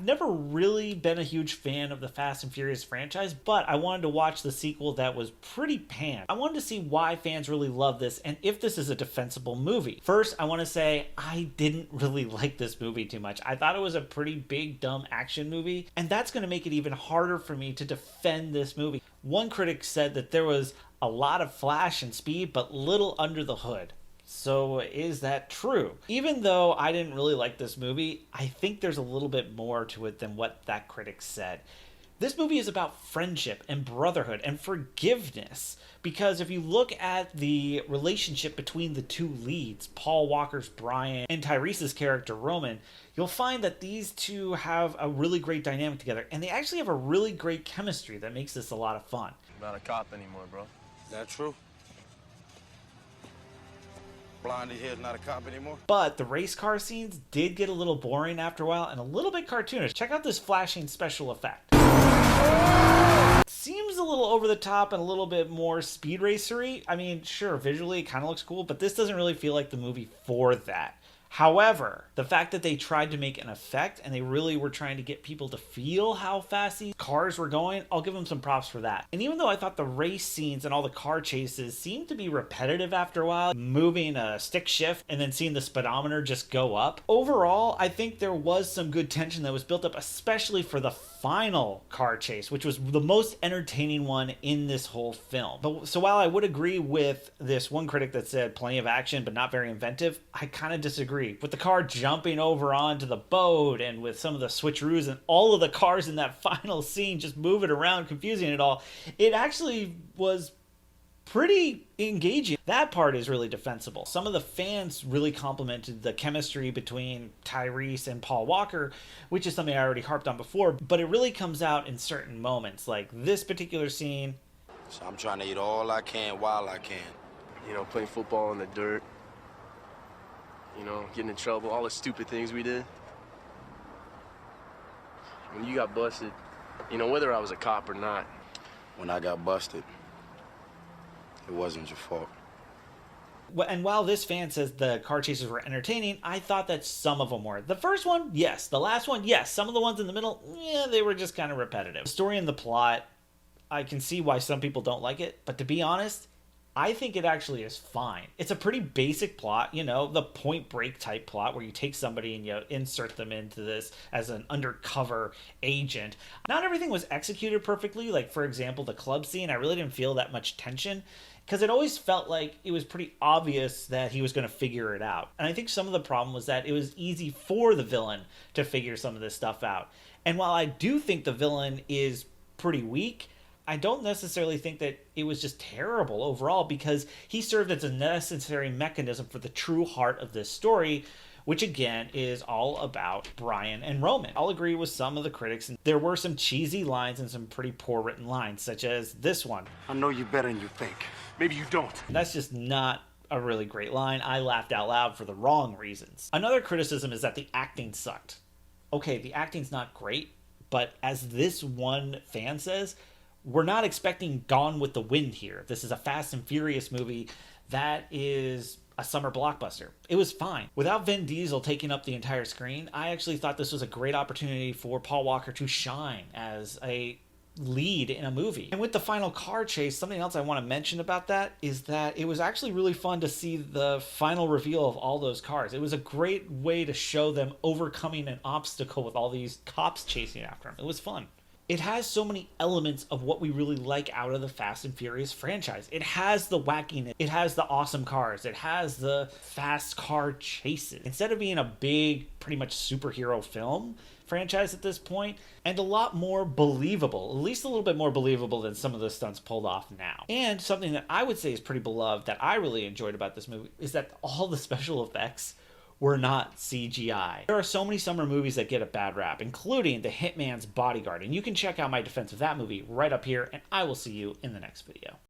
never really been a huge fan of the Fast and Furious franchise, but I wanted to watch the sequel that was pretty panned. I wanted to see why fans really love this and if this is a defensible movie. First, I want to say I didn't really like this movie too much. I thought it was a pretty big, dumb action movie, and that's going to make it even harder for me to defend this movie. One critic said that there was a lot of flash and speed, but little under the hood. So is that true? Even though I didn't really like this movie, I think there's a little bit more to it than what that critic said. This movie is about friendship and brotherhood and forgiveness, because if you look at the relationship between the two leads, Paul Walker's Brian and Tyrese's character Roman, you'll find that these two have a really great dynamic together, and they actually have a really great chemistry that makes this a lot of fun. Not a cop anymore, bro. That true? Blondie head not a cop anymore? But the race car scenes did get a little boring after a while and a little bit cartoonish. Check out this flashing special effect. It seems a little over the top and a little bit more speed racery. I mean, sure, visually it kind of looks cool, but this doesn't really feel like the movie for that. However, the fact that they tried to make an effect and they really were trying to get people to feel how fast these cars were going, I'll give them some props for that. And even though I thought the race scenes and all the car chases seemed to be repetitive after a while, moving a stick shift and then seeing the speedometer just go up, overall, I think there was some good tension that was built up, especially for the final car chase, which was the most entertaining one in this whole film. So while I would agree with this one critic that said plenty of action but not very inventive, I kind of disagree. With the car jumping over onto the boat and with some of the switcheroos and all of the cars in that final scene just moving around, confusing it all, it actually was pretty engaging. That part is really defensible. Some of the fans really complimented the chemistry between Tyrese and Paul Walker, which is something I already harped on before, but it really comes out in certain moments, like this particular scene. So I'm trying to eat all I can while I can. You know, playing football in the dirt. You know, getting in trouble, all the stupid things we did. When you got busted, you know, whether I was a cop or not. When I got busted, it wasn't your fault. And while this fan says the car chases were entertaining, I thought that some of them were. The first one, yes. The last one, yes. Some of the ones in the middle, yeah, they were just kind of repetitive. The story and the plot, I can see why some people don't like it, but to be honest, I think it actually is fine. It's a pretty basic plot, you know, the Point Break type plot where you take somebody and you insert them into this as an undercover agent. Not everything was executed perfectly. Like, for example, the club scene, I really didn't feel that much tension because it always felt like it was pretty obvious that he was going to figure it out. And I think some of the problem was that it was easy for the villain to figure some of this stuff out. And while I do think the villain is pretty weak, I don't necessarily think that it was just terrible overall, because he served as a necessary mechanism for the true heart of this story, which again is all about Brian and Roman. I'll agree with some of the critics, and there were some cheesy lines and some pretty poor written lines, such as this one. I know you better than you think. Maybe you don't. That's just not a really great line. I laughed out loud for the wrong reasons. Another criticism is that the acting sucked. Okay, the acting's not great, but as this one fan says, we're not expecting Gone with the Wind here. This is a Fast and Furious movie that is a summer blockbuster. It was fine. Without Vin Diesel taking up the entire screen, I actually thought this was a great opportunity for Paul Walker to shine as a lead in a movie. And with the final car chase, something else I want to mention about that is that it was actually really fun to see the final reveal of all those cars. It was a great way to show them overcoming an obstacle with all these cops chasing after them. It was fun. It has so many elements of what we really like out of the Fast and Furious franchise. It has the wackiness, it has the awesome cars, it has the fast car chases. Instead of being a big, pretty much superhero film franchise at this point, and a lot more believable, at least a little bit more believable than some of the stunts pulled off now. And something that I would say is pretty beloved that I really enjoyed about this movie is that all the special effects were not CGI. There are so many summer movies that get a bad rap, including The Hitman's Bodyguard, and you can check out my defense of that movie right up here, and I will see you in the next video.